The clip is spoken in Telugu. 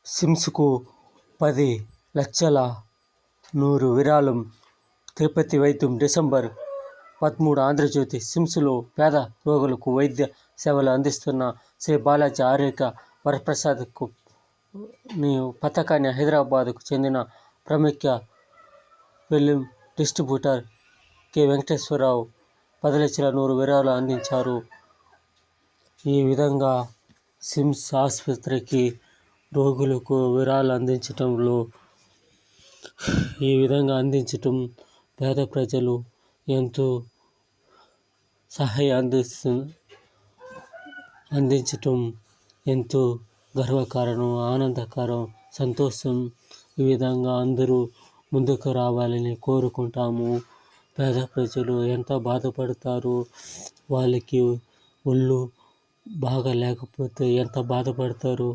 సిమ్స్కు 10,00,000 విరాళం తిరుపతి వైద్యం డిసెంబర్ 13 ఆంధ్రజ్యోతి సిమ్స్లో పేద రోగులకు వైద్య సేవలు అందిస్తున్న శ్రీ బాలాజీ ఆరోగ్య వరప్రసాద్ పథకాన్ని హైదరాబాద్కు చెందిన ప్రముఖ ఫిలిం డిస్ట్రిబ్యూటర్ కె. వెంకటేశ్వరరావు 10,00,000 విరాళాలు అందించారు. ఈ విధంగా సిమ్స్ ఆసుపత్రికి రోగులకు విరాళాలు అందించటం పేద ప్రజలు ఎంతో సహాయం అందించటం ఎంతో గర్వకారణం, ఆనందకరం, సంతోషం. ఈ విధంగా అందరూ ముందుకు రావాలని కోరుకుంటాము. పేద ప్రజలు ఎంత బాధపడతారు, వాళ్ళకి ఒళ్ళు బాగా లేకపోతే ఎంత బాధపడతారు.